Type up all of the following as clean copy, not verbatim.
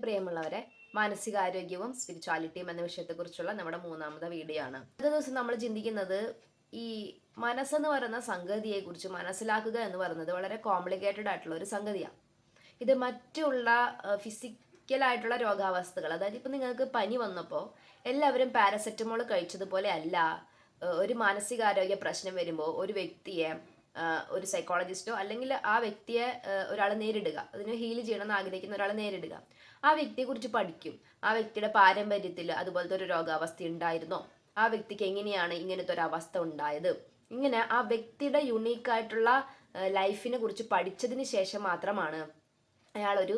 പ്രിയമുള്ളവരെ, മാനസികാരോഗ്യവും സ്പിരിച്വാലിറ്റിയും എന്ന വിഷയത്തെക്കുറിച്ചുള്ള നമ്മുടെ മൂന്നാമത്തെ വീഡിയോ ആണ്. അടുത്ത ദിവസം നമ്മൾ ചിന്തിക്കുന്നത് ഈ മനസ്സെന്ന് പറയുന്ന സംഗതിയെക്കുറിച്ച് മനസ്സിലാക്കുക എന്ന് പറയുന്നത് വളരെ കോംപ്ലിക്കേറ്റഡ് ആയിട്ടുള്ള ഒരു സംഗതിയാണ്. ഇത് മറ്റുള്ള ഫിസിക്കലായിട്ടുള്ള രോഗാവസ്ഥകൾ, അതായത് ഇപ്പം നിങ്ങൾക്ക് പനി വന്നപ്പോൾ എല്ലാവരും പാരസെറ്റമോൾ കഴിച്ചതുപോലെ അല്ല ഒരു മാനസികാരോഗ്യ പ്രശ്നം വരുമ്പോൾ ഒരു വ്യക്തിയെ ഒരു സൈക്കോളജിസ്റ്റോ അല്ലെങ്കിൽ ആ വ്യക്തിയെ ഒരാൾ നേരിടുക, അതിനെ ഹീൽ ചെയ്യണമെന്ന് ആഗ്രഹിക്കുന്ന ഒരാൾ നേരിടുക. ആ വ്യക്തിയെക്കുറിച്ച് പഠിക്കും. ആ വ്യക്തിയുടെ പാരമ്പര്യത്തിൽ അതുപോലത്തെ ഒരു രോഗാവസ്ഥ ഉണ്ടായിരുന്നോ, ആ വ്യക്തിക്ക് എങ്ങനെയാണ് ഇങ്ങനത്തെ ഒരു അവസ്ഥ ഉണ്ടായത്, ഇങ്ങനെ ആ വ്യക്തിയുടെ യുണീക്കായിട്ടുള്ള ലൈഫിനെ കുറിച്ച് പഠിച്ചതിന് ശേഷം മാത്രമാണ് അയാളൊരു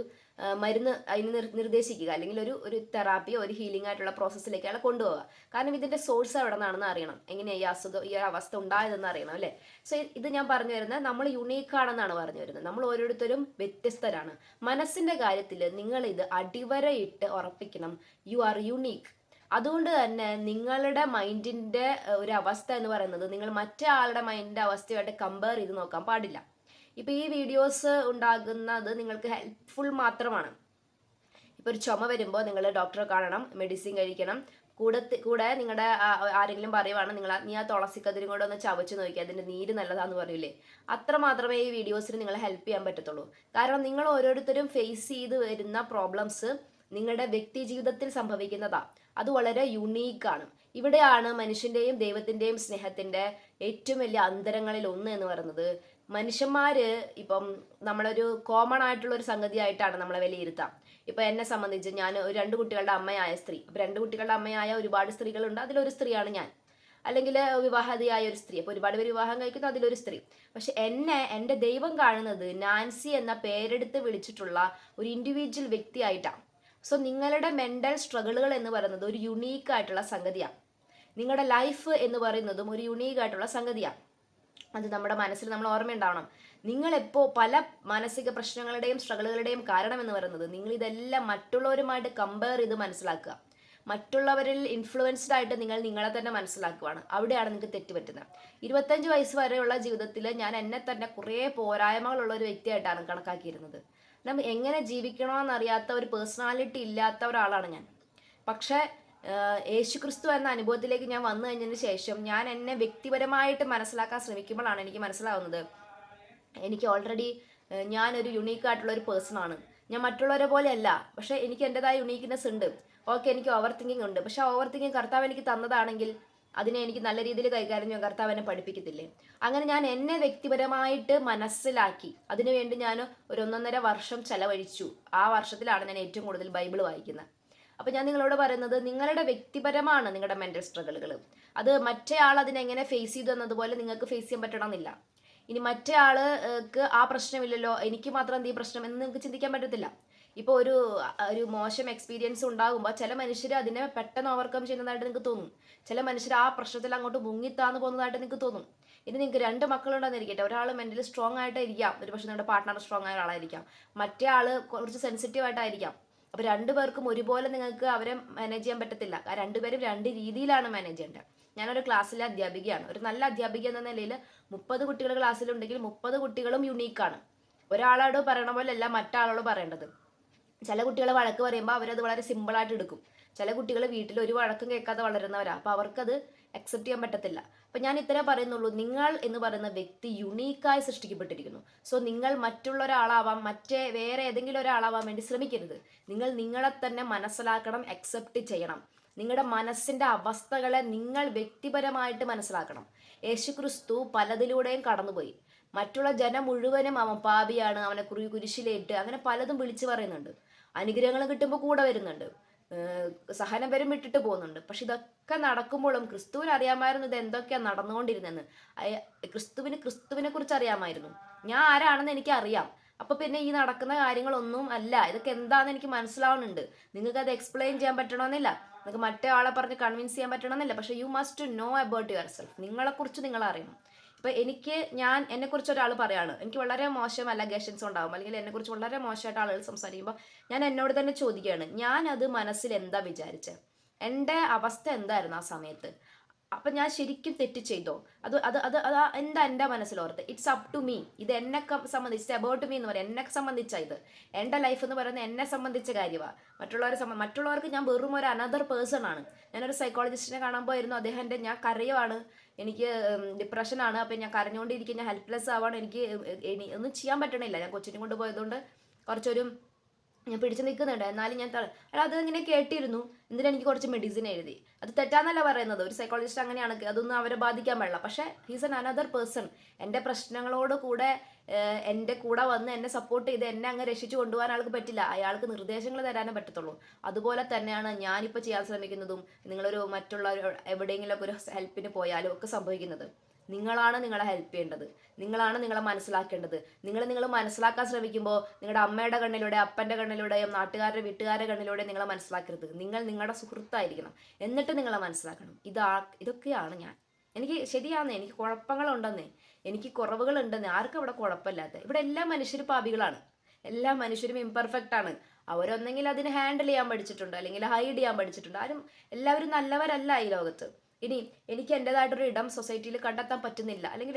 മരുന്ന് അതിന് നിർദ്ദേശിക്കുക, അല്ലെങ്കിൽ ഒരു തെറാപ്പിയോ ഒരു ഹീലിംഗ് ആയിട്ടുള്ള പ്രോസസ്സിലേക്ക് അയാളെ കൊണ്ടുപോകുക. കാരണം ഇതിൻ്റെ സോഴ്സ് എവിടെ നിന്നാണെന്ന് അറിയണം, എങ്ങനെയാണ് ഈ അസുഖം, ഈ അവസ്ഥ ഉണ്ടായതെന്ന് അറിയണം അല്ലേ. സോ ഇത് ഞാൻ പറഞ്ഞു വരുന്നത് നമ്മൾ യുണീക്കാണെന്നാണ് പറഞ്ഞു വരുന്നത്. നമ്മൾ ഓരോരുത്തരും വ്യത്യസ്തരാണ്. മനസ്സിൻ്റെ കാര്യത്തിൽ നിങ്ങൾ ഇത് അടിവരയിട്ട് ഉറപ്പിക്കണം, യു ആർ യുണീക്ക്. അതുകൊണ്ട് തന്നെ നിങ്ങളുടെ മൈൻഡിൻ്റെ ഒരു അവസ്ഥ എന്ന് പറയുന്നത് നിങ്ങൾ മറ്റേ ആളുടെ മൈൻഡിൻ്റെ അവസ്ഥയായിട്ട് കമ്പയർ ചെയ്ത് നോക്കാൻ പാടില്ല. ഇപ്പോൾ ഈ വീഡിയോസ് ഉണ്ടാകുന്നത് നിങ്ങൾക്ക് ഹെൽപ്ഫുൾ മാത്രമാണ്. ഇപ്പോൾ ഒരു ചുമ വരുമ്പോൾ നിങ്ങൾ ഡോക്ടറെ കാണണം, മെഡിസിൻ കഴിക്കണം. കൂടെ നിങ്ങളുടെ ആരെങ്കിലും പറയുവാണ് നീ ആ തുളസിക്കതിരും കൂടെ ഒന്ന് ചവച്ച് നോക്കി, അതിൻ്റെ നീര് നല്ലതാന്ന് പറയൂലേ, അത്ര മാത്രമേ ഈ വീഡിയോസിന് നിങ്ങളെ ഹെൽപ്പ് ചെയ്യാൻ പറ്റത്തുള്ളൂ. കാരണം നിങ്ങൾ ഓരോരുത്തരും ഫേസ് ചെയ്ത് വരുന്ന പ്രോബ്ലംസ് നിങ്ങളുടെ വ്യക്തി ജീവിതത്തിൽ സംഭവിക്കുന്നതാണ്. അത് വളരെ യുണീക്കാണ്. ഇവിടെയാണ് മനുഷ്യൻ്റെയും ദൈവത്തിൻ്റെയും സ്നേഹത്തിൻ്റെ ഏറ്റവും വലിയ അന്തരങ്ങളിൽ ഒന്ന് എന്ന് പറയുന്നത്. മനുഷ്യന്മാർ ഇപ്പം നമ്മളൊരു കോമൺ ആയിട്ടുള്ള ഒരു സംഗതിയായിട്ടാണ് നമ്മളെ വിലയിരുത്താം. ഇപ്പം എന്നെ സംബന്ധിച്ച് ഞാൻ ഒരു 2 കുട്ടികളുടെ അമ്മയായ സ്ത്രീ, അപ്പോൾ 2 കുട്ടികളുടെ അമ്മയായ ഒരുപാട് സ്ത്രീകളുണ്ട്, അതിലൊരു സ്ത്രീയാണ് ഞാൻ. അല്ലെങ്കിൽ വിവാഹിതയായ ഒരു സ്ത്രീ, അപ്പോൾ ഒരുപാട് പേര് വിവാഹം കഴിക്കുന്നു, അതിലൊരു സ്ത്രീ. പക്ഷെ എൻ്റെ ദൈവം കാണുന്നത് നാൻസി എന്ന പേരെടുത്ത് വിളിച്ചിട്ടുള്ള ഒരു ഇൻഡിവിജ്വൽ വ്യക്തിയായിട്ടാണ്. സോ നിങ്ങളുടെ മെൻ്റൽ സ്ട്രഗിളുകൾ എന്ന് പറയുന്നത് ഒരു യുണീക്കായിട്ടുള്ള സംഗതിയാണ്. നിങ്ങളുടെ ലൈഫ് എന്ന് പറയുന്നതും ഒരു യുണീക്കായിട്ടുള്ള സംഗതിയാണ്. അത് നമ്മുടെ മനസ്സിൽ നമ്മൾ ഓർമ്മയുണ്ടാവണം. നിങ്ങളെപ്പോൾ പല മാനസിക പ്രശ്നങ്ങളുടെയും സ്ട്രഗിളുകളുടെയും കാരണം എന്ന് പറയുന്നത് നിങ്ങളിതെല്ലാം മറ്റുള്ളവരുമായിട്ട് കമ്പയർ ചെയ്ത് മനസ്സിലാക്കുക. മറ്റുള്ളവരിൽ ഇൻഫ്ലുവൻസ്ഡ് ആയിട്ട് നിങ്ങൾ നിങ്ങളെ തന്നെ മനസ്സിലാക്കുകയാണ്. അവിടെയാണ് നിങ്ങൾക്ക് തെറ്റുപറ്റുന്നത്. 25 വയസ്സ് വരെയുള്ള ജീവിതത്തിൽ ഞാൻ എന്നെ തന്നെ കുറേ പോരായ്മകളുള്ള ഒരു വ്യക്തിയായിട്ടാണ് കണക്കാക്കിയിരുന്നത്. നമ്മൾ എങ്ങനെ ജീവിക്കണമെന്നറിയാത്ത ഒരു പേഴ്സണാലിറ്റി ഇല്ലാത്ത ഒരാളാണ് ഞാൻ. പക്ഷേ യേശുക്രിസ്തു എന്ന അനുഭവത്തിലേക്ക് ഞാൻ വന്നു കഴിഞ്ഞതിന് ശേഷം ഞാൻ എന്നെ വ്യക്തിപരമായിട്ട് മനസ്സിലാക്കാൻ ശ്രമിക്കുമ്പോഴാണ് എനിക്ക് മനസ്സിലാവുന്നത് എനിക്ക് ഓൾറെഡി ഞാനൊരു യുണീക്കായിട്ടുള്ള ഒരു പേഴ്സണാണ്. ഞാൻ മറ്റുള്ളവരെ പോലെയല്ല, പക്ഷേ എനിക്ക് എൻ്റെതായ യുണീക്ക്നെസ് ഉണ്ട്. ഓക്കെ, എനിക്ക് ഓവർ തിങ്കിങ് ഉണ്ട്, പക്ഷേ ഓവർ തിങ്കിങ് കർത്താവ് എനിക്ക് തന്നതാണെങ്കിൽ അതിനെ എനിക്ക് നല്ല രീതിയിൽ കൈകാര്യം ചെയ്യാൻ കർത്താവ് എന്നെ പഠിപ്പിക്കത്തില്ലേ. അങ്ങനെ ഞാൻ എന്നെ വ്യക്തിപരമായിട്ട് മനസ്സിലാക്കി. അതിനുവേണ്ടി ഞാൻ ഒരു 1.5 വർഷം ചെലവഴിച്ചു. ആ വർഷത്തിലാണ് ഞാൻ ഏറ്റവും കൂടുതൽ ബൈബിൾ വായിക്കുന്നത്. അപ്പോൾ ഞാൻ നിങ്ങളോട് പറയുന്നത് നിങ്ങളുടെ വ്യക്തിപരമാണ് നിങ്ങളുടെ മെൻ്റൽ സ്ട്രഗിളുകൾ. അത് മറ്റേ ആൾ അതിനെങ്ങനെ ഫേസ് ചെയ്തു എന്നതുപോലെ നിങ്ങൾക്ക് ഫേസ് ചെയ്യാൻ പറ്റണമെന്നില്ല. ഇനി മറ്റേ ആൾക്ക് ആ പ്രശ്നമില്ലല്ലോ, എനിക്ക് മാത്രം എന്ത് ഈ പ്രശ്നം എന്ന് നിങ്ങൾക്ക് ചിന്തിക്കാൻ പറ്റത്തില്ല. ഇപ്പോൾ ഒരു മോശം എക്സ്പീരിയൻസ് ഉണ്ടാകുമ്പോൾ ചില മനുഷ്യർ അതിനെ പെട്ടെന്ന് ഓവർകം ചെയ്യുന്നതായിട്ട് നിങ്ങൾക്ക് തോന്നും. ചില മനുഷ്യർ ആ പ്രശ്നത്തിൽ അങ്ങോട്ട് മുങ്ങിത്താന്ന് പോകുന്നതായിട്ട് നിങ്ങൾക്ക് തോന്നും. ഇനി നിങ്ങൾക്ക് 2 മക്കളുണ്ടെന്നിരിക്കട്ടെ, ഒരാൾ മെൻ്റലി സ്ട്രോങ് ആയിട്ടായിരിക്കാം, ഒരു പക്ഷേ നിങ്ങളുടെ പാർട്ട്ണർ സ്ട്രോങ് ആയ ഒരാളായിരിക്കാം, മറ്റേ ആൾ കുറച്ച് സെൻസിറ്റീവ് ആയിട്ടായിരിക്കാം. അപ്പോൾ 2 പേർക്കും ഒരുപോലെ നിങ്ങൾക്ക് അവരെ മാനേജ് ചെയ്യാൻ പറ്റത്തില്ല. 2 പേരും 2 രീതിയിലാണ് മാനേജ് ചെയ്യേണ്ടത്. ഞാനൊരു ക്ലാസ്സിലെ അധ്യാപികയാണ്. ഒരു നല്ല അധ്യാപിക എന്ന നിലയിൽ 30 കുട്ടികൾ ക്ലാസ്സിലുണ്ടെങ്കിൽ 30 കുട്ടികളും യുണീക്കാണ്. ഒരാളോട് പറയണ പോലെ അല്ല മറ്റാളോട് പറയേണ്ടത്. ചില കുട്ടികൾ വഴക്ക് പറയുമ്പോൾ അവരത് വളരെ സിമ്പിളായിട്ട് എടുക്കും. ചില കുട്ടികൾ വീട്ടിൽ ഒരു വഴക്കും കേൾക്കാതെ വളരുന്നവരാണ്. അപ്പോൾ അവർക്കത് അക്സെപ്റ്റ് ചെയ്യാൻ പറ്റത്തില്ല. അപ്പോൾ ഞാൻ ഇത്രേ പറയുന്നുള്ളൂ, നിങ്ങൾ എന്ന് പറയുന്ന വ്യക്തി യുണീക്കായി സൃഷ്ടിക്കപ്പെട്ടിരിക്കുന്നു. സോ നിങ്ങൾ മറ്റുള്ള ഒരാളാവാം, വേറെ ഏതെങ്കിലും ഒരാളാവാൻ വേണ്ടി ശ്രമിക്കരുത്. നിങ്ങൾ നിങ്ങളെ തന്നെ മനസ്സിലാക്കണം, അക്സെപ്റ്റ് ചെയ്യണം. നിങ്ങളുടെ മനസ്സിൻ്റെ അവസ്ഥകളെ നിങ്ങൾ വ്യക്തിപരമായിട്ട് മനസ്സിലാക്കണം. യേശുക്രിസ്തു പലതിലൂടെയും കടന്നുപോയി. മറ്റുള്ള ജനം മുഴുവനും അവൻ പാപിയാണ്, അവനെ കുരിശിലേറ്റ് അങ്ങനെ പലതും വിളിച്ചു പറയുന്നുണ്ട്. അനുഗ്രഹങ്ങൾ കിട്ടുമ്പോൾ കൂടെ വരുന്നുണ്ട്, സഹനം വരും വിട്ടിട്ട് പോകുന്നുണ്ട്. പക്ഷെ ഇതൊക്കെ നടക്കുമ്പോഴും ക്രിസ്തുവിന് അറിയാമായിരുന്നു ഇത് എന്തൊക്കെയാണ് നടന്നുകൊണ്ടിരുന്നെന്ന്. ക്രിസ്തുവിനെ കുറിച്ച് അറിയാമായിരുന്നു. ഞാൻ ആരാണെന്ന് എനിക്ക് അറിയാം. അപ്പോൾ പിന്നെ ഈ നടക്കുന്ന കാര്യങ്ങളൊന്നും അല്ല, ഇതൊക്കെ എന്താണെന്ന് എനിക്ക് മനസ്സിലാവുന്നുണ്ട്. നിങ്ങൾക്ക് അത് എക്സ്പ്ലെയിൻ ചെയ്യാൻ പറ്റണമെന്നില്ല, നിങ്ങൾക്ക് മറ്റേ ആളെ പറഞ്ഞ് കൺവിൻസ് ചെയ്യാൻ പറ്റണമെന്നില്ല. പക്ഷേ you must know about your self. നിങ്ങളെക്കുറിച്ച് നിങ്ങൾ അറിയണം. ഇപ്പോൾ എന്നെക്കുറിച്ച് ഒരാൾ പറയാണ്, എനിക്ക് വളരെ മോശം അലഗേഷൻസ് ഉണ്ടാകും, അല്ലെങ്കിൽ എന്നെക്കുറിച്ച് വളരെ മോശമായിട്ട് ആളുകൾ സംസാരിക്കുമ്പോൾ ഞാൻ എന്നോട് തന്നെ ചോദിക്കുകയാണ്, ഞാനത് മനസ്സിൽ എന്താ വിചാരിച്ചത്, എൻ്റെ അവസ്ഥ എന്തായിരുന്നു ആ സമയത്ത്. അപ്പം ഞാൻ ശരിക്കും തെറ്റ് ചെയ്തോ? അത് അത് അത് അത് എൻ്റെ മനസ്സിലോർത്ത് ഇറ്റ്സ് അപ് ടു മീ. ഇത് എന്നെ സംബന്ധിച്ച് അബൌട്ട് മീ എന്ന് പറയാം. എന്നെ സംബന്ധിച്ച ഇത് എൻ്റെ ലൈഫ് എന്ന് പറയുന്നത് എന്നെ സംബന്ധിച്ച കാര്യമാണ്. മറ്റുള്ളവർക്ക് ഞാൻ വെറും ഒരു അനദർ പേഴ്സൺ ആണ്. ഞാനൊരു സൈക്കോളജിസ്റ്റിനെ കാണാൻ പോയിരുന്നു. അദ്ദേഹത്തിൻ്റെ ഞാൻ കരയുവാണ്, എനിക്ക് ഡിപ്രഷനാണ്, അപ്പം ഞാൻ കരഞ്ഞുകൊണ്ടിരിക്കും, ഞാൻ ഹെൽപ്ലെസ് ആവാണ്, എനിക്ക് ഒന്നും ചെയ്യാൻ പറ്റണില്ല. ഞാൻ കൊച്ചിനെ കൊണ്ട് പോയതുകൊണ്ട് കുറച്ചൊരു ഞാൻ പിടിച്ചു നിൽക്കുന്നുണ്ട്. എന്നാലും ഞാൻ അത് ഇങ്ങനെ കേട്ടിരുന്നു. എന്നിട്ട് എനിക്ക് കുറച്ച് മെഡിസിൻ എഴുതി. അത് തെറ്റാന്നല്ല പറയുന്നത്, ഒരു സൈക്കോളജിസ്റ്റ് അങ്ങനെയാണ്, അതൊന്നും അവരെ ബാധിക്കാൻ പാടില്ല. പക്ഷേ ഹീസ് എൻ അനദർ പേഴ്സൺ. എൻ്റെ പ്രശ്നങ്ങളോട് കൂടെ എൻ്റെ കൂടെ വന്ന് എന്നെ സപ്പോർട്ട് ചെയ്ത് എന്നെ അങ്ങ് രക്ഷിച്ചു കൊണ്ടുപോകാൻ ആൾക്ക് പറ്റില്ല. അയാൾക്ക് നിർദ്ദേശങ്ങൾ തരാനേ പറ്റത്തുള്ളൂ. അതുപോലെ തന്നെയാണ് ഞാനിപ്പോൾ ചെയ്യാൻ ശ്രമിക്കുന്നതും നിങ്ങളൊരു മറ്റുള്ള എവിടെയെങ്കിലുമൊക്കെ ഒരു ഹെൽപ്പിന് പോയാലും ഒക്കെ സംഭവിക്കുന്നത്. നിങ്ങളാണ് നിങ്ങളെ ഹെൽപ്പ് ചെയ്യേണ്ടത്, നിങ്ങളാണ് നിങ്ങളെ മനസ്സിലാക്കേണ്ടത്. നിങ്ങൾ മനസ്സിലാക്കാൻ ശ്രമിക്കുമ്പോൾ നിങ്ങളുടെ അമ്മയുടെ കണ്ണിലൂടെ, അപ്പൻ്റെ കണ്ണിലൂടെയും നാട്ടുകാരുടെ വീട്ടുകാരുടെ കണ്ണിലൂടെയും നിങ്ങളെ മനസ്സിലാക്കരുത്. നിങ്ങൾ നിങ്ങളുടെ സുഹൃത്തായിരിക്കണം, എന്നിട്ട് നിങ്ങളെ മനസ്സിലാക്കണം. ഇതൊക്കെയാണ് ഞാൻ. എനിക്ക് ശരിയാന്നേ, എനിക്ക് കുഴപ്പങ്ങളുണ്ടെന്നേ, എനിക്ക് കുറവുകളുണ്ടെന്നേ. ആർക്കും ഇവിടെ കുഴപ്പമില്ലാത്ത, ഇവിടെ എല്ലാ മനുഷ്യരും പാപികളാണ്, എല്ലാ മനുഷ്യരും ഇംപെർഫെക്റ്റ് ആണ്. അവരൊന്നെങ്കിൽ അതിനെ ഹാൻഡിൽ ചെയ്യാൻ പഠിച്ചിട്ടുണ്ട്, അല്ലെങ്കിൽ ഹൈഡ് ചെയ്യാൻ പഠിച്ചിട്ടുണ്ട്. എല്ലാവരും നല്ലവരല്ല ഈ ലോകത്ത്. ഇനി എനിക്ക് എൻ്റെതായിട്ടൊരു ഇടം സൊസൈറ്റിയിൽ കണ്ടെത്താൻ പറ്റുന്നില്ല, അല്ലെങ്കിൽ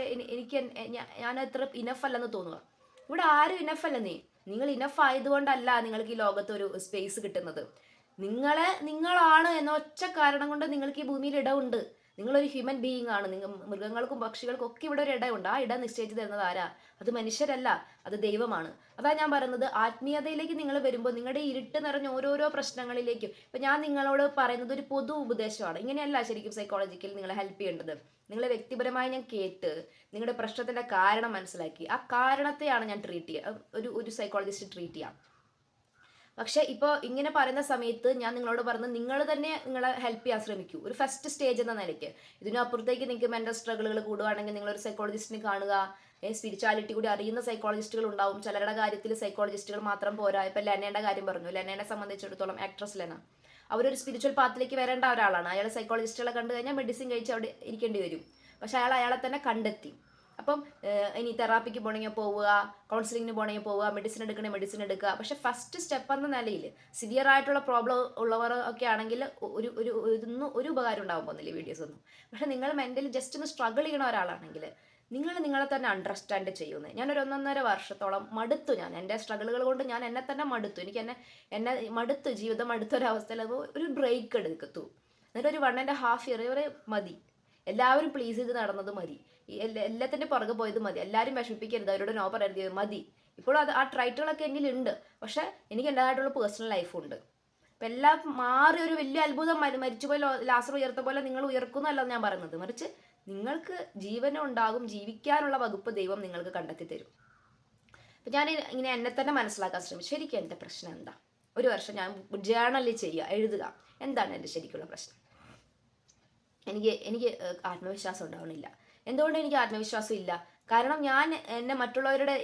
ഞാൻ അത്ര ഇനഫ് അല്ലെന്ന് തോന്നുക. ഇവിടെ ആരും ഇനഫ് അല്ലെന്നേ. നിങ്ങൾ ഇനഫ് ആയതുകൊണ്ടല്ല നിങ്ങൾക്ക് ഈ ലോകത്ത് ഒരു സ്പേസ് കിട്ടുന്നത്. നിങ്ങളാണ് എന്ന ഒറ്റ കാരണം കൊണ്ട് നിങ്ങൾക്ക് ഈ ഭൂമിയിൽ ഇടമുണ്ട്. നിങ്ങളൊരു ഹ്യൂമൻ ബീയിങ് ആണ്. മൃഗങ്ങൾക്കും പക്ഷികൾക്കും ഒക്കെ ഇവിടെ ഒരു ഇടമുണ്ട്. ആ ഇടം നിശ്ചയിച്ചു തരുന്നത് ആരാ? അത് മനുഷ്യരല്ല, അത് ദൈവമാണ്. അതാ ഞാൻ പറയുന്നത്, ആത്മീയതയിലേക്ക് നിങ്ങൾ വരുമ്പോൾ നിങ്ങളുടെ ഇരുട്ട് നിറഞ്ഞ ഓരോരോ പ്രശ്നങ്ങളിലേക്കും, ഇപ്പം ഞാൻ നിങ്ങളോട് പറയുന്നത് ഒരു പൊതു ഉപദേശമാണ്. ഇങ്ങനെയല്ല ശരിക്കും സൈക്കോളജിക്കൽ നിങ്ങളെ ഹെൽപ്പ് ചെയ്യേണ്ടത്. നിങ്ങളെ വ്യക്തിപരമായി ഞാൻ കേട്ട് നിങ്ങളുടെ പ്രശ്നത്തിൻ്റെ കാരണം മനസ്സിലാക്കി ആ കാരണത്തെയാണ് ഞാൻ ട്രീറ്റ് ചെയ്യുക, ഒരു സൈക്കോളജിസ്റ്റ് ട്രീറ്റ് ചെയ്യാം. പക്ഷേ ഇപ്പോൾ ഇങ്ങനെ പറയുന്ന സമയത്ത് ഞാൻ നിങ്ങളോട് പറഞ്ഞത് നിങ്ങൾ തന്നെ നിങ്ങളെ ഹെൽപ്പ് ചെയ്യാൻ ശ്രമിക്കൂ, ഒരു ഫസ്റ്റ് സ്റ്റേജ് എന്ന നിലയ്ക്ക്. ഇതിനപ്പുറത്തേക്ക് നിങ്ങൾക്ക് മെൻ്റൽ സ്ട്രഗിളുകൾ കൂടുകയാണെങ്കിൽ നിങ്ങളൊരു സൈക്കോളജിസ്റ്റിനെ കാണുക. സ്പിരിച്വാലിറ്റി കൂടി അറിയുന്ന സൈക്കോളജിസ്റ്റുകൾ ഉണ്ടാവും. ചിലരുടെ കാര്യത്തിൽ സൈക്കോളജിസ്റ്റുകൾ മാത്രം പോരാ. ഇപ്പം ലെനയുടെ കാര്യം പറഞ്ഞു. ലെനയെ സംബന്ധിച്ചിടത്തോളം ആക്ട്രസ് ലെന, അവരൊരു സ്പിരിച്വൽ പാത്തിലേക്ക് വരേണ്ട ഒരാളാണ്. അയാൾ സൈക്കോളജിസ്റ്റുകളെ കണ്ടു കഴിഞ്ഞാൽ മെഡിസിൻ കഴിച്ച് അവിടെ ഇരിക്കേണ്ടി വരും. പക്ഷെ അയാളെ തന്നെ കണ്ടെത്തി. അപ്പം ഇനി തെറാപ്പിക്ക് പോകണമെങ്കിൽ പോവുക, കൗൺസിലിങ്ങിന് പോകണമെങ്കിൽ പോവുക, മെഡിസിൻ എടുക്കണമെങ്കിൽ മെഡിസിൻ എടുക്കുക. പക്ഷെ ഫസ്റ്റ് സ്റ്റെപ്പ് എന്ന നിലയിൽ സിവിയർ ആയിട്ടുള്ള പ്രോബ്ലം ഉള്ളവർ ഒക്കെ ആണെങ്കിൽ ഒരു ഉപകാരം ഉണ്ടാകാൻ പോകുന്നില്ല വീഡിയോസ് ഒന്നും. പക്ഷെ നിങ്ങൾ മെൻ്റലി ജസ്റ്റ് ഒന്ന് സ്ട്രഗിൾ ചെയ്യണ ഒരാളാണെങ്കിൽ നിങ്ങളെ തന്നെ അണ്ടർസ്റ്റാൻഡ് ചെയ്യുന്നത്. ഞാനൊരു 1.5 വർഷത്തോളം മടുത്തു. ഞാൻ എൻ്റെ സ്ട്രഗിളുകൾ കൊണ്ട് ഞാൻ എന്നെ തന്നെ മടുത്തു. എനിക്ക് എന്നെ മടുത്തു, ജീവിതം മടുത്തൊരവസ്ഥയിൽ ഒരു ബ്രേക്ക് എടുക്കത്തു. എന്നിട്ട് ഒരു 1.5 ഇയർ മതി, എല്ലാവരും പ്ലീസ് ചെയ്ത് നടന്നത് മതി, എല്ലാത്തിൻ്റെ പുറകെ പോയത് മതി, എല്ലാവരും വിഷമിപ്പിക്കരുത്, അവരോട് നോ പറയരുത് മതി. ഇപ്പോഴും ആ ട്രൈറ്റുകളൊക്കെ എന്നിലുണ്ട്. പക്ഷേ എനിക്ക് എൻ്റെതായിട്ടുള്ള പേഴ്സണൽ ലൈഫുണ്ട്. അപ്പം എല്ലാം മാറി ഒരു വലിയ അത്ഭുതം, മരിച്ചുപോയി ലാസർ ഉയർത്ത പോലെ നിങ്ങൾ ഉയർക്കുന്നതല്ല ഞാൻ പറയുന്നത്. മറിച്ച് നിങ്ങൾക്ക് ജീവനം ഉണ്ടാകും, ജീവിക്കാനുള്ള വകുപ്പ് ദൈവം നിങ്ങൾക്ക് കണ്ടെത്തി തരും. അപ്പം ഞാൻ ഇങ്ങനെ എന്നെ തന്നെ മനസ്സിലാക്കാൻ ശ്രമിച്ചു. ശരിക്കും എൻ്റെ പ്രശ്നം എന്താ? 1 വർഷം ഞാൻ ജേർണലിൽ ചെയ്യുക, എഴുതുക, എന്താണ് എൻ്റെ ശരിക്കുള്ള പ്രശ്നം. എനിക്ക് ആത്മവിശ്വാസം ഉണ്ടാവണില്ല. എന്തുകൊണ്ട് എനിക്ക് ആത്മവിശ്വാസം ഇല്ല? കാരണം എന്നെ മറ്റുള്ളവരുടെ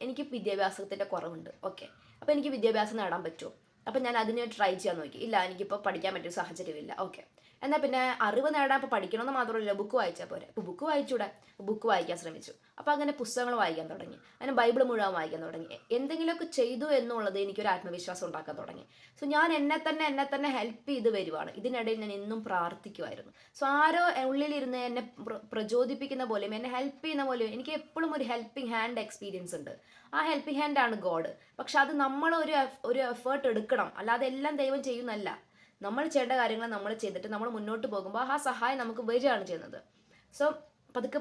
എനിക്ക് വിദ്യാഭ്യാസത്തിൻ്റെ കുറവുണ്ട്. ഓക്കെ, അപ്പോൾ എനിക്ക് വിദ്യാഭ്യാസം നേടാൻ പറ്റുമോ? അപ്പം ഞാൻ അതിനെ ട്രൈ ചെയ്യാൻ നോക്കി. ഇല്ല, എനിക്കിപ്പോൾ പഠിക്കാൻ പറ്റിയ സാഹചര്യമില്ല. ഓക്കെ, എന്നാൽ പിന്നെ അറിവ് നേടാൻ ഇപ്പോൾ പഠിക്കണമെന്ന് മാത്രമല്ല, ബുക്ക് വായിച്ചാൽ പോരെ. ഇപ്പോൾ ബുക്ക് വായിച്ചൂടെ? ബുക്ക് വായിക്കാൻ ശ്രമിച്ചു. അപ്പോൾ അങ്ങനെ പുസ്തകങ്ങൾ വായിക്കാൻ തുടങ്ങി, അങ്ങനെ ബൈബിൾ മുഴുവൻ വായിക്കാൻ തുടങ്ങി. എന്തെങ്കിലുമൊക്കെ ചെയ്തു എന്നുള്ളത് എനിക്കൊരു ആത്മവിശ്വാസം ഉണ്ടാക്കാൻ തുടങ്ങി. സോ ഞാൻ എന്നെ തന്നെ ഹെൽപ്പ് ചെയ്ത് വരുവാണ്. ഇതിനിടയിൽ ഞാൻ എന്നും പ്രാർത്ഥിക്കുമായിരുന്നു. സോ ആരോ ഉള്ളിലിരുന്ന് എന്നെ പ്രചോദിപ്പിക്കുന്ന പോലെയും എന്നെ ഹെൽപ്പ് ചെയ്യുന്ന പോലെയും എനിക്ക് എപ്പോഴും ഒരു ഹെൽപ്പിംഗ് ഹാൻഡ് എക്സ്പീരിയൻസ് ഉണ്ട്. ആ ഹെൽപ്പിംഗ് ഹാൻഡാണ് ഗോഡ്. പക്ഷെ അത് നമ്മൾ ഒരു എഫേർട്ട് എടുക്കണം, അല്ലാതെ എല്ലാം ദൈവം ചെയ്യുന്നല്ല. നമ്മൾ ചെയ്യേണ്ട കാര്യങ്ങൾ നമ്മൾ ചെയ്തിട്ട് നമ്മൾ മുന്നോട്ട് പോകുമ്പോൾ ആ സഹായം നമുക്ക് വരികയാണ് ചെയ്യുന്നത്. സോ പതുക്കെ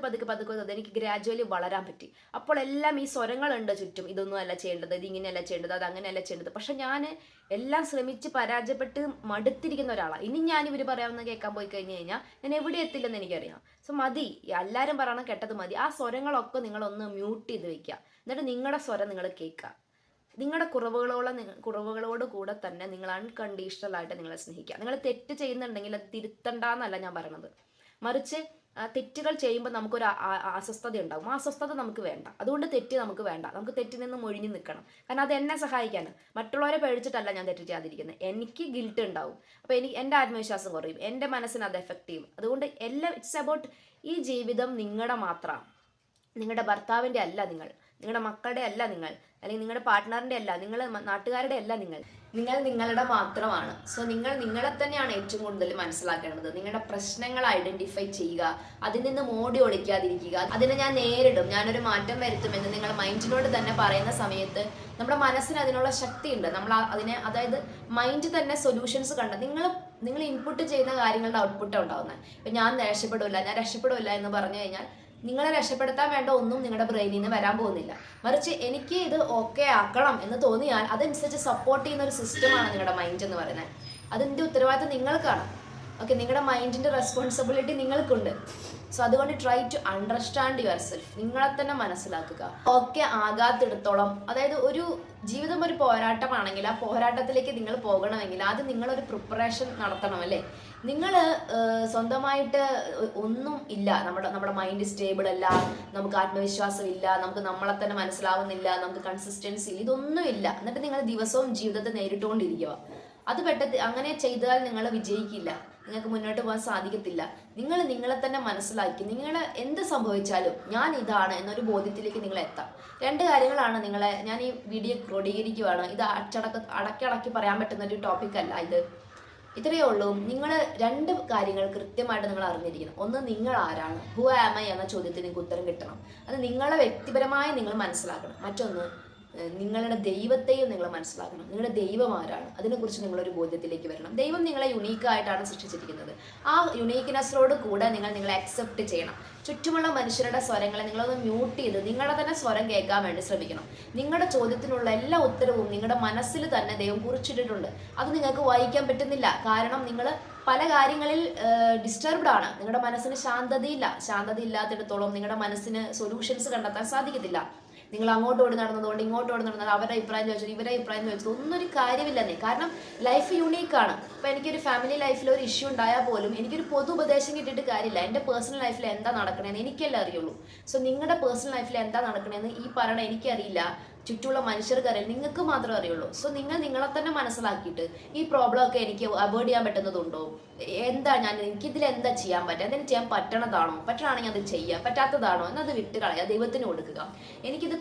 എനിക്ക് ഗ്രാജുവലി വളരാൻ പറ്റി. അപ്പോൾ എല്ലാം ഈ സ്വരങ്ങളുണ്ട് ചുറ്റും, ഇതൊന്നും അല്ല ചെയ്യേണ്ടത്, ഇതിങ്ങനെയല്ല ചെയ്യേണ്ടത്, അത് അങ്ങനെയല്ല ചെയ്യേണ്ടത്. പക്ഷെ ഞാൻ എല്ലാം ശ്രമിച്ച് പരാജയപ്പെട്ട് മടുത്തിരിക്കുന്ന ഒരാളാണ്. ഇനി ഞാൻ ഇവർ പറയാമെന്ന് കേൾക്കാൻ പോയി കഴിഞ്ഞ് കഴിഞ്ഞാൽ ഞാൻ എവിടെ എത്തില്ലെന്ന് എനിക്കറിയാം. സോ മതി, എല്ലാവരും പറയണം കേട്ടത് മതി. ആ സ്വരങ്ങളൊക്കെ നിങ്ങളൊന്ന് മ്യൂട്ട് ചെയ്ത് വെക്കുക. എന്നിട്ട് നിങ്ങളുടെ സ്വരം നിങ്ങൾ കേൾക്കുക. നിങ്ങളുടെ കുറവുകളോട് കൂടെ തന്നെ നിങ്ങൾ അൺകണ്ടീഷണലായിട്ട് നിങ്ങളെ സ്നേഹിക്കുക. നിങ്ങൾ തെറ്റ് ചെയ്യുന്നുണ്ടെങ്കിൽ അത് തിരുത്തണ്ടെന്നല്ല ഞാൻ പറയണത്. മറിച്ച് തെറ്റുകൾ ചെയ്യുമ്പോൾ നമുക്കൊരു അസ്വസ്ഥത ഉണ്ടാകും. ആ അസ്വസ്ഥത നമുക്ക് വേണ്ട. അതുകൊണ്ട് തെറ്റ് നമുക്ക് വേണ്ട. നമുക്ക് തെറ്റിൽ നിന്നും ഒഴിഞ്ഞു നിൽക്കണം. കാരണം അത് എന്നെ സഹായിക്കാണ്. മറ്റുള്ളവരെ പേടിച്ചിട്ടല്ല ഞാൻ തെറ്റ് ചെയ്യാതിരിക്കുന്നത്. എനിക്ക് ഗിൽട്ട് ഉണ്ടാവും. അപ്പോൾ എൻ്റെ ആത്മവിശ്വാസം കുറയും, എൻ്റെ മനസ്സിന് അത് എഫക്റ്റ് ചെയ്യും. അതുകൊണ്ട് ഇറ്റ്സ് അബൌട്ട് ഈ ജീവിതം നിങ്ങളുടെ മാത്രമാണ്, നിങ്ങളുടെ ഭർത്താവിൻ്റെ അല്ല. നിങ്ങളുടെ മക്കളുടെ അല്ല നിങ്ങൾ, അല്ലെങ്കിൽ നിങ്ങളുടെ പാർട്ട്ണറിന്റെ അല്ല, നിങ്ങൾ നാട്ടുകാരുടെ അല്ല നിങ്ങൾ. നിങ്ങൾ നിങ്ങളുടെ മാത്രമാണ്. സോ നിങ്ങൾ നിങ്ങളെ തന്നെയാണ് ഏറ്റവും കൂടുതൽ മനസ്സിലാക്കേണ്ടത്. നിങ്ങളുടെ പ്രശ്നങ്ങൾ ഐഡന്റിഫൈ ചെയ്യുക, അതിൽ നിന്ന് മോടി ഒളിക്കാതിരിക്കുക. അതിനെ ഞാൻ നേരിടും, ഞാനൊരു മാറ്റം വരുത്തുമെന്ന് നിങ്ങൾ മൈൻഡിനോട് തന്നെ പറയുന്ന സമയത്ത് നമ്മുടെ മനസ്സിന് അതിനുള്ള ശക്തിയുണ്ട്. നമ്മൾ അതിനെ, അതായത് മൈൻഡ് തന്നെ സൊല്യൂഷൻസ് കണ്ട നിങ്ങൾ ഇൻപുട്ട് ചെയ്യുന്ന കാര്യങ്ങളുടെ ഔട്ട്പുട്ട് ഉണ്ടാവുന്നത്. ഇപ്പം ഞാൻ രക്ഷപ്പെടില്ല എന്ന് പറഞ്ഞു കഴിഞ്ഞാൽ നിങ്ങളെ രക്ഷപ്പെടുത്താൻ വേണ്ട ഒന്നും നിങ്ങളുടെ ബ്രെയിനിൽ നിന്ന് വരാൻ പോകുന്നില്ല. മറിച്ച് എനിക്ക് ഇത് ഓക്കെ ആക്കണം എന്ന് തോന്നിയാൽ അതനുസരിച്ച് സപ്പോർട്ട് ചെയ്യുന്ന ഒരു സിസ്റ്റമാണ് നിങ്ങളുടെ മൈൻഡ് എന്ന് പറയുന്നത്. അതിൻ്റെ ഉത്തരവാദിത്തം നിങ്ങൾക്കാണ്. ഓക്കെ, നിങ്ങളുടെ മൈൻഡിൻ്റെ റെസ്പോൺസിബിലിറ്റി നിങ്ങൾക്കുണ്ട്. സോ അതുകൊണ്ട് try to understand yourself. നിങ്ങളെ തന്നെ മനസ്സിലാക്കുക. ഓക്കെ ആകാത്തിടത്തോളം, അതായത് ഒരു ജീവിതം ഒരു പോരാട്ടമാണെങ്കിൽ ആ പോരാട്ടത്തിലേക്ക് നിങ്ങൾ പോകണമെങ്കിൽ ആദ്യം നിങ്ങളൊരു പ്രിപ്പറേഷൻ നടത്തണം, അല്ലേ? നിങ്ങൾ സ്വന്തമായിട്ട് ഒന്നും ഇല്ല, നമ്മുടെ മൈൻഡ് സ്റ്റേബിൾ അല്ല, നമുക്ക് ആത്മവിശ്വാസം ഇല്ല, നമുക്ക് നമ്മളെ തന്നെ മനസ്സിലാവുന്നില്ല, നമുക്ക് കൺസിസ്റ്റൻസി ഇല്ല, ഇതൊന്നും ഇല്ല. എന്നിട്ട് നിങ്ങൾ ദിവസവും ജീവിതത്തെ നേരിട്ടുകൊണ്ടിരിക്കുക. അത് അങ്ങനെ ചെയ്താൽ നിങ്ങൾ വിജയിക്കില്ല, നിങ്ങൾക്ക് മുന്നോട്ട് പോകാൻ സാധിക്കത്തില്ല. നിങ്ങൾ നിങ്ങളെ തന്നെ മനസ്സിലാക്കി, നിങ്ങൾ എന്ത് സംഭവിച്ചാലും ഞാൻ ഇതാണ് എന്നൊരു ബോധ്യത്തിലേക്ക് നിങ്ങൾ എത്താം. 2 കാര്യങ്ങളാണ് ഞാൻ ഈ വീഡിയോ ക്രോഡീകരിക്കുകയാണ്. ഇത് അടക്കി പറയാൻ പറ്റുന്ന ഒരു ടോപ്പിക് അല്ല ഇത്. ഇത്രയേ ഉള്ളൂ. നിങ്ങൾ 2 കാര്യങ്ങൾ കൃത്യമായിട്ട് നിങ്ങൾ അറിഞ്ഞിരിക്കണം. ഒന്ന്, നിങ്ങൾ ആരാണ്, ഹു ആം ഐ എന്ന ചോദ്യത്തിന് നിങ്ങൾക്ക് ഉത്തരം കിട്ടണം. അത് നിങ്ങളെ വ്യക്തിപരമായി നിങ്ങൾ മനസ്സിലാക്കണം. മറ്റൊന്ന്, നിങ്ങളുടെ ദൈവത്തെയും നിങ്ങൾ മനസ്സിലാക്കണം. നിങ്ങളുടെ ദൈവം ആരാണ്, അതിനെക്കുറിച്ച് നിങ്ങളൊരു ബോധ്യത്തിലേക്ക് വരണം. ദൈവം നിങ്ങളെ യുണീക്കായിട്ടാണ് സൃഷ്ടിച്ചിരിക്കുന്നത്. ആ യുണീക്ക്നെസ്സിനോട് കൂടെ നിങ്ങളെ അക്സെപ്റ്റ് ചെയ്യണം. ചുറ്റുമുള്ള മനുഷ്യരുടെ സ്വരങ്ങളെ നിങ്ങളൊന്ന് മ്യൂട്ട് ചെയ്ത് നിങ്ങളുടെ തന്നെ സ്വരം കേൾക്കാൻ വേണ്ടി ശ്രമിക്കണം. നിങ്ങളുടെ ചോദ്യത്തിനുള്ള എല്ലാ ഉത്തരവും നിങ്ങളുടെ മനസ്സിൽ തന്നെ ദൈവം കുറിച്ചിട്ടിട്ടുണ്ട്. അത് നിങ്ങൾക്ക് വായിക്കാൻ പറ്റുന്നില്ല, കാരണം നിങ്ങൾ പല കാര്യങ്ങളിൽ ഡിസ്റ്റർബ്ഡ് ആണ്. നിങ്ങളുടെ മനസ്സിന് ശാന്തത ഇല്ലാത്തിടത്തോളം നിങ്ങളുടെ മനസ്സിന് സൊല്യൂഷൻസ് കണ്ടെത്താൻ സാധിക്കത്തില്ല. നിങ്ങൾ അങ്ങോട്ട് ഓടി നടന്നതുകൊണ്ട് ഇങ്ങോട്ട് ഓടി നടന്നത്, അവരുടെ അഭിപ്രായം ചോദിച്ചത് ഇവരുടെ അഭിപ്രായം ചോദിച്ചത് ഒന്നും ഒരു കാര്യമില്ലെന്നേ. കാരണം ലൈഫ് യുണീക്കാണ്. ഇപ്പം എനിക്കൊരു ഫാമിലി ലൈഫിൽ ഒരു ഇഷ്യൂ ഉണ്ടായാൽ പോലും എനിക്കൊരു പൊതു ഉപദേശം കിട്ടിയിട്ട് കാര്യമില്ല. എൻ്റെ പേഴ്സണൽ ലൈഫിൽ എന്താ നടക്കണേന്ന് എനിക്കല്ലേ അറിയുള്ളൂ. സോ നിങ്ങളുടെ പേഴ്സണൽ ലൈഫിൽ എന്താ നടക്കണേന്ന് ഈ പറയണ എനിക്കറിയില്ല, ചുറ്റുമുള്ള മനുഷ്യർക്ക് അറിയില്ല, നിങ്ങൾക്ക് മാത്രമേ അറിയുള്ളൂ. സോ നിങ്ങളെ തന്നെ മനസ്സിലാക്കിയിട്ട് ഈ പ്രോബ്ലം ഒക്കെ എനിക്ക് അവോയ്ഡ് ചെയ്യാൻ പറ്റുന്നതുണ്ടോ, എനിക്കിതിൽ എന്താ ചെയ്യാൻ പറ്റുക, എന്തെങ്കിലും ചെയ്യാൻ പറ്റണമെങ്കിൽ അത് ചെയ്യുക, പറ്റാത്തതാണോ എന്നത് വിട്ട് കളയുക, ദൈവത്തിന് കൊടുക്കുക. എനിക്കിത്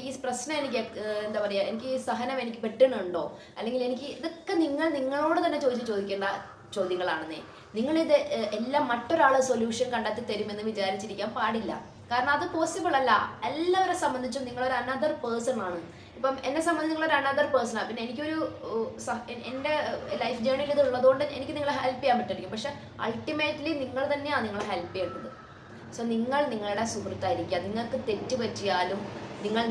ഈ പ്രശ്നം എനിക്ക് എന്താ പറയുക, എനിക്ക് ഈ സഹനം എനിക്ക് പെട്ടുന്നുണ്ടോ, അല്ലെങ്കിൽ ഇതൊക്കെ നിങ്ങളോട് തന്നെ ചോദിക്കേണ്ട ചോദ്യങ്ങളാണെന്നേ. നിങ്ങളിത് എല്ലാം മറ്റൊരാൾ സൊല്യൂഷൻ കണ്ടെത്തി തരുമെന്ന് വിചാരിച്ചിരിക്കാൻ പാടില്ല. കാരണം അത് പോസിബിൾ അല്ല. എല്ലാവരെ സംബന്ധിച്ചും നിങ്ങളൊരു അനദർ പേഴ്സൺ ആണ്. ഇപ്പം എന്നെ സംബന്ധിച്ച് നിങ്ങളൊരു അനദർ പേഴ്സൺ ആണ്. പിന്നെ എനിക്കൊരു എൻ്റെ ലൈഫ് ജേർണിയിൽ ഇത് ഉള്ളതുകൊണ്ട് എനിക്ക് നിങ്ങളെ ഹെൽപ്പ് ചെയ്യാൻ പറ്റുമായിരിക്കും. പക്ഷെ അൾട്ടിമേറ്റ്ലി നിങ്ങൾ തന്നെയാണ് നിങ്ങളെ ഹെൽപ്പ് ചെയ്യേണ്ടത്. സോ നിങ്ങളുടെ സുഹൃത്തായിരിക്കുക. നിങ്ങൾക്ക് തെറ്റ് പറ്റിയാലും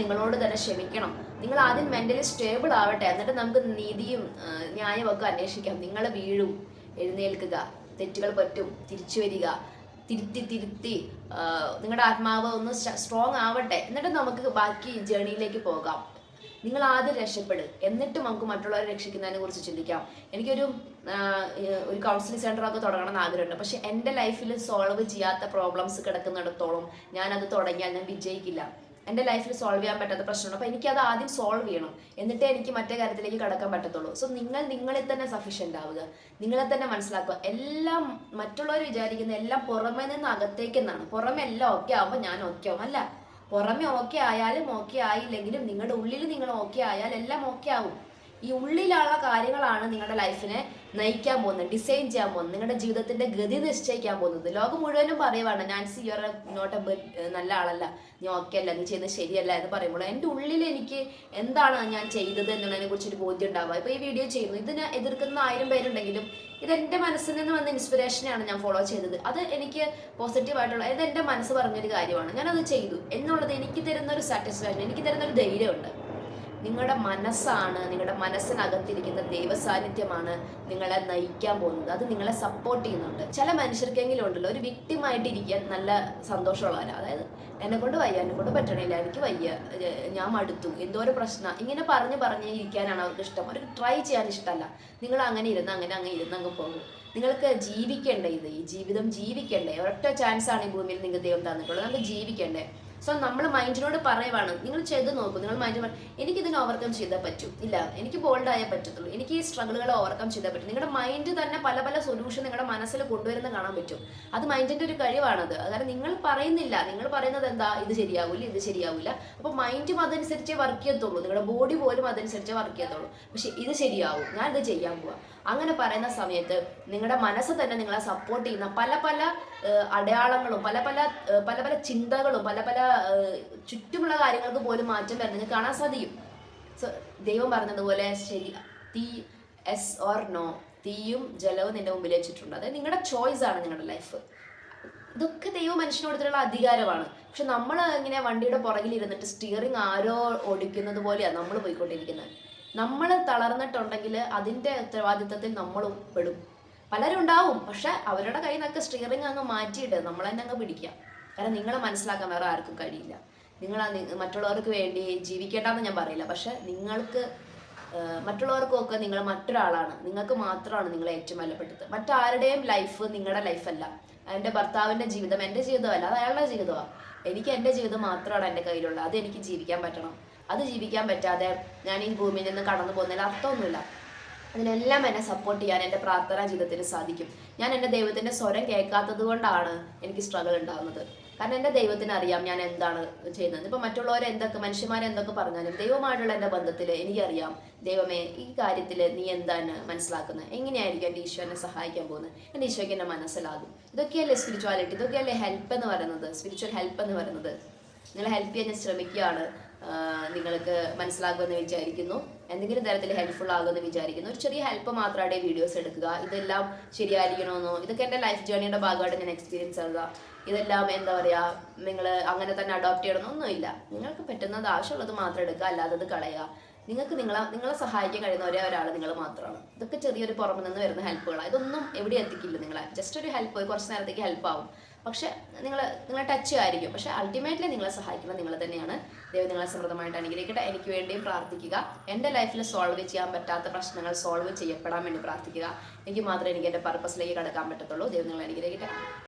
നിങ്ങളോട് തന്നെ ക്ഷമിക്കണം. നിങ്ങൾ ആദ്യം മെന്റലി സ്റ്റേബിൾ ആവട്ടെ, എന്നിട്ട് നമുക്ക് നീതിയും ന്യായമൊക്കെ അന്വേഷിക്കാം. നിങ്ങൾ വീഴും, എഴുന്നേൽക്കുക, തെറ്റുകൾ പറ്റും, തിരിച്ചു വരിക, തിരുത്തി നിങ്ങളുടെ ആത്മാവ് ഒന്ന് സ്ട്രോങ് ആവട്ടെ, എന്നിട്ട് നമുക്ക് ബാക്കി ജേണിയിലേക്ക് പോകാം. നിങ്ങൾ ആദ്യം രക്ഷപ്പെടും, എന്നിട്ട് നമുക്ക് മറ്റുള്ളവരെ രക്ഷിക്കുന്നതിനെ കുറിച്ച് ചിന്തിക്കാം. എനിക്കൊരു കൗൺസിലിംഗ് സെൻ്ററൊക്കെ തുടങ്ങണമെന്ന് ആഗ്രഹമുണ്ട്. പക്ഷെ എൻ്റെ ലൈഫിൽ സോൾവ് ചെയ്യാത്ത പ്രോബ്ലംസ് കിടക്കുന്നിടത്തോളം ഞാനത് തുടങ്ങിയാൽ ഞാൻ വിജയിക്കില്ല. എൻ്റെ ലൈഫിൽ സോൾവ് ചെയ്യാൻ പറ്റാത്ത പ്രശ്നമാണ്. അപ്പോൾ എനിക്കത് ആദ്യം സോൾവ് ചെയ്യണം, എന്നിട്ടേ എനിക്ക് മറ്റേ കാര്യത്തിലേക്ക് കടക്കാൻ പറ്റത്തുള്ളൂ. സോ നിങ്ങളിൽ തന്നെ സഫീഷ്യൻ്റ് ആവുക, നിങ്ങളെ തന്നെ മനസ്സിലാക്കുക. എല്ലാം മറ്റുള്ളവർ വിചാരിക്കുന്ന എല്ലാം പുറമേ നിന്ന് അകത്തേക്കെന്നാണ്. പുറമെ എല്ലാം ഓക്കെ ആവുമ്പോൾ ഞാൻ ഓക്കെ ആവും. അല്ല, പുറമെ ഓക്കെ ആയാലും ഓക്കെ ആയില്ലെങ്കിലും നിങ്ങളുടെ ഉള്ളിൽ നിങ്ങൾ ഓക്കെ ആയാൽ എല്ലാം ഓക്കെ ആവും. ഈ ഉള്ളിലുള്ള കാര്യങ്ങളാണ് നിങ്ങളുടെ ലൈഫിനെ നയിക്കാൻ പോകുന്നത്, ഡിസൈൻ ചെയ്യാൻ പോകുന്നത്, നിങ്ങളുടെ ജീവിതത്തിന്റെ ഗതി നിശ്ചയിക്കാൻ പോകുന്നത്. ലോകം മുഴുവനും പറയുവാണ് Nancy you are not a നല്ല ആളല്ല, നീ ഓക്കെ അല്ല, നീ ചെയ്യുന്നത് ശരിയല്ല എന്ന് പറയുമ്പോൾ എൻ്റെ ഉള്ളിൽ എനിക്ക് എന്താണ് ഞാൻ ചെയ്തത് എന്നുള്ളതിനെ കുറിച്ചൊരു ബോധ്യം ഉണ്ടാവുക. ഇപ്പോൾ ഈ വീഡിയോ ചെയ്യുന്നു, ഇതിനെ എതിർക്കുന്ന 1000 പേരുണ്ടെങ്കിലും ഇതെൻ്റെ മനസ്സിൽ നിന്ന് വന്ന ഇൻസ്പിറേഷനാണ് ഞാൻ ഫോളോ ചെയ്തത്. അത് എനിക്ക് പോസിറ്റീവായിട്ടുള്ള, ഇത് എൻ്റെ മനസ്സ് പറഞ്ഞൊരു കാര്യമാണ്, ഞാനത് ചെയ്തു എന്നുള്ളത് എനിക്ക് തരുന്നൊരു സാറ്റിസ്ഫാക്ഷൻ, എനിക്ക് തരുന്നൊരു ധൈര്യമുണ്ട്. നിങ്ങളുടെ മനസ്സാണ്, നിങ്ങളുടെ മനസ്സിനകത്തിരിക്കുന്ന ദൈവസാന്നിധ്യമാണ് നിങ്ങളെ നയിക്കാൻ പോകുന്നത്. അത് നിങ്ങളെ സപ്പോർട്ട് ചെയ്യുന്നുണ്ട്. ചില മനുഷ്യർക്കെങ്കിലും ഉണ്ടല്ലോ ഒരു വിക്ടിമായിട്ടിരിക്കാൻ നല്ല സന്തോഷമുള്ളവരാണ്. അതായത് എന്നെ കൊണ്ട് വയ്യ, എന്നെ കൊണ്ട് പറ്റണില്ല, എനിക്ക് വയ്യ, ഞാൻ മടുത്തു, എന്തോ ഒരു പ്രശ്നം, ഇങ്ങനെ പറഞ്ഞ് ഇരിക്കാനാണ് അവർക്ക് ഇഷ്ടം. അവർക്ക് ട്രൈ ചെയ്യാൻ ഇഷ്ടമല്ല. നിങ്ങൾ അങ്ങനെ ഇരുന്ന് അങ്ങ് പോകും. നിങ്ങൾക്ക് ജീവിക്കേണ്ടേ, ഈ ജീവിതം ജീവിക്കണ്ടേ? ഒരൊറ്റ ചാൻസാണ് ഈ ഭൂമിയിൽ നിങ്ങൾക്ക് ദൈവം തന്നിട്ടുള്ളത്. നമുക്ക് ജീവിക്കണ്ടേ? സോ നമ്മൾ മൈൻഡിനോട് പറയുവാണ്, നിങ്ങൾ ചെയ്ത് നോക്കൂ. നിങ്ങൾ മൈൻഡ് എനിക്കിതിനെ ഓവർകം ചെയ്തേ പറ്റൂ, ഇല്ല എനിക്ക് ബോൾഡ് ആയേ പറ്റത്തുള്ളൂ, എനിക്ക് ഈ സ്ട്രഗിളുകളെ ഓവർകം ചെയ്തേ പറ്റും. നിങ്ങളുടെ മൈൻഡ് തന്നെ പല പല സൊല്യൂഷൻ നിങ്ങളുടെ മനസ്സിൽ കൊണ്ടുവരുന്ന കാണാൻ പറ്റും. അത് മൈൻഡിന്റെ ഒരു കഴിവാണത്. അതായത് നിങ്ങൾ പറയുന്നില്ല, നിങ്ങൾ പറയുന്നത് എന്താ, ഇത് ശരിയാവില്ല, ഇത് ശരിയാവില്ല. അപ്പോൾ മൈൻഡും അതനുസരിച്ചേ വർക്ക് ചെയ്യത്തുള്ളൂ, നിങ്ങളുടെ ബോഡി പോലും അതനുസരിച്ചേ വർക്ക് ചെയ്യത്തുള്ളൂ. പക്ഷെ ഇത് ശരിയാവും, ഞാൻ ഇത് ചെയ്യാൻ പോവാ, അങ്ങനെ പറയുന്ന സമയത്ത് നിങ്ങളുടെ മനസ്സ് തന്നെ നിങ്ങളെ സപ്പോർട്ട് ചെയ്യുന്ന പല പല അടയാളങ്ങളും പല പല പല പല ചിന്തകളും പല പല ചുറ്റുമുള്ള കാര്യങ്ങൾക്ക് പോലും മാറ്റം വരുന്നത് നിങ്ങൾക്ക് കാണാൻ സാധിക്കും. സോ ദൈവം പറഞ്ഞതുപോലെ ശരി, തീ എസ് ഓർ നോ, തീയും ജലവും നിന്റെ മുമ്പിൽ വെച്ചിട്ടുണ്ട്. അതായത് നിങ്ങളുടെ ചോയ്സ് ആണ് നിങ്ങളുടെ ലൈഫ്. ഇതൊക്കെ ദൈവം മനുഷ്യനോടുള്ള അധികാരമാണ്. പക്ഷെ നമ്മൾ ഇങ്ങനെ വണ്ടിയുടെ പുറകിൽ ഇരുന്നിട്ട് സ്റ്റിയറിംഗ് ആരോ ഓടിക്കുന്നത് പോലെയാണ് നമ്മൾ പോയിക്കൊണ്ടിരിക്കുന്നത്. നമ്മൾ തളർന്നിട്ടുണ്ടെങ്കിൽ അതിൻ്റെ ഉത്തരവാദിത്തത്തിൽ നമ്മളും പെടും. പലരും ഉണ്ടാവും, പക്ഷെ അവരുടെ കയ്യിൽ നിന്നൊക്കെ സ്റ്റിയറിംഗ് അങ്ങ് മാറ്റിയിട്ട് നമ്മൾ തന്നെ അങ്ങ് പിടിക്കാം. കാരണം നിങ്ങളെ മനസ്സിലാക്കാൻ വേറെ ആർക്കും കഴിയില്ല. നിങ്ങൾ മറ്റുള്ളവർക്ക് വേണ്ടി ജീവിക്കേണ്ടെന്ന് ഞാൻ പറയില്ല, പക്ഷെ നിങ്ങൾക്ക് മറ്റുള്ളവർക്കൊക്കെ നിങ്ങൾ മറ്റൊരാളാണ്, നിങ്ങൾക്ക് മാത്രമാണ് നിങ്ങളെ ഏറ്റവും വിലപ്പെട്ടത്. മറ്റാരുടെയും ലൈഫ് നിങ്ങളുടെ ലൈഫല്ല. എൻ്റെ ഭർത്താവിൻ്റെ ജീവിതം എൻ്റെ ജീവിതമല്ല, അത് അയാളുടെ ജീവിതമാണ്. എനിക്ക് എൻ്റെ ജീവിതം മാത്രമാണ് എൻ്റെ കയ്യിലുള്ളത്, അത് എനിക്ക് ജീവിക്കാൻ പറ്റണം. അത് ജീവിക്കാൻ പറ്റാതെ ഞാൻ ഈ ഭൂമിയിൽ നിന്ന് കടന്നു പോകുന്നതിൽ അർത്ഥമൊന്നുമില്ല. അതിനെല്ലാം എന്നെ സപ്പോർട്ട് ചെയ്യാൻ എൻ്റെ പ്രാർത്ഥനാ ജീവിതത്തിന് സാധിക്കും. ഞാൻ എൻ്റെ ദൈവത്തിൻ്റെ സ്വരം കേൾക്കാത്തത് കൊണ്ടാണ് എനിക്ക് സ്ട്രഗിൾ ഉണ്ടാകുന്നത്. കാരണം എൻ്റെ ദൈവത്തിന് അറിയാം ഞാൻ എന്താണ് ചെയ്യുന്നത്. ഇപ്പം മറ്റുള്ളവരെ എന്തൊക്കെ മനുഷ്യന്മാരെന്തൊക്കെ പറഞ്ഞാലും ദൈവമായിട്ടുള്ള എൻ്റെ ബന്ധത്തിൽ എനിക്കറിയാം, ദൈവമേ ഈ കാര്യത്തിൽ നീ എന്താണ് മനസ്സിലാക്കുന്നത്, എങ്ങനെയായിരിക്കും എൻ്റെ ഈശോ എന്നെ സഹായിക്കാൻ പോകുന്നത്, എൻ്റെ ഈശോയ്ക്ക് എന്നെ മനസ്സിലാകും. ഇതൊക്കെയല്ലേ സ്പിരിച്വാലിറ്റി, ഇതൊക്കെയല്ലേ ഹെൽപ്പ് എന്ന് പറയുന്നത്, സ്പിരിച്വൽ ഹെൽപ്പ് എന്ന് പറയുന്നത്. നിങ്ങളെ ഹെൽപ്പ് ചെയ്യാൻ ഞാൻ ശ്രമിക്കുകയാണ്. നിങ്ങൾക്ക് മനസ്സിലാകുമെന്ന് വിചാരിക്കുന്നു, എന്തെങ്കിലും തരത്തിൽ ഹെൽപ്ഫുൾ ആകുമെന്ന് വിചാരിക്കുന്നു. ഒരു ചെറിയ ഹെൽപ്പ് മാത്രമായിട്ട് വീഡിയോസ് എടുക്കുക. ഇതെല്ലാം ശരിയായിരിക്കണമെന്നോ, ഇതൊക്കെ എൻ്റെ ലൈഫ് ജേർണിയുടെ ഭാഗമായിട്ട് ഞാൻ എക്സ്പീരിയൻസ് ആകുക. ഇതെല്ലാം എന്താ പറയുക, നിങ്ങൾ അങ്ങനെ തന്നെ അഡോപ്റ്റ് ചെയ്യണമെന്നൊന്നുമില്ല. നിങ്ങൾക്ക് പറ്റുന്നത് ആവശ്യമുള്ളത് മാത്രം എടുക്കുക, അല്ലാത്തത് കളയുക. നിങ്ങളെ സഹായിക്കാൻ കഴിയുന്ന ഒരേ ഒരാൾ നിങ്ങൾ മാത്രമാണ്. ഇതൊക്കെ ചെറിയൊരു പുറമെ നിന്ന് വരുന്ന ഹെൽപ്പുകളാണ്. ഇതൊന്നും എവിടെ എത്തിക്കില്ല നിങ്ങളെ. ജസ്റ്റ് ഒരു ഹെൽപ്പ്, കുറച്ച് നേരത്തേക്ക് ഹെൽപ്പ് ആവും. പക്ഷെ നിങ്ങളെ ടച്ച് ആയിരിക്കും. പക്ഷെ അൾട്ടിമേറ്റ്ലി നിങ്ങളെ സഹായിക്കുന്നത് നിങ്ങൾ തന്നെയാണ്. ദൈവം നിങ്ങളെ സമൃദ്ധമായിട്ട് അനുഗ്രഹിക്കട്ടെ. എനിക്ക് വേണ്ടിയും പ്രാർത്ഥിക്കുക. എൻ്റെ ലൈഫിൽ സോൾവ് ചെയ്യാൻ പറ്റാത്ത പ്രശ്നങ്ങൾ സോൾവ് ചെയ്യപ്പെടാൻ വേണ്ടി പ്രാർത്ഥിക്കുക. എനിക്ക് മാത്രമേ എനിക്ക് എൻ്റെ പർപ്പസിലേക്ക് കടക്കാൻ പറ്റത്തുള്ളൂ. ദൈവം നിങ്ങളെ അനുഗ്രഹിക്കട്ടെ.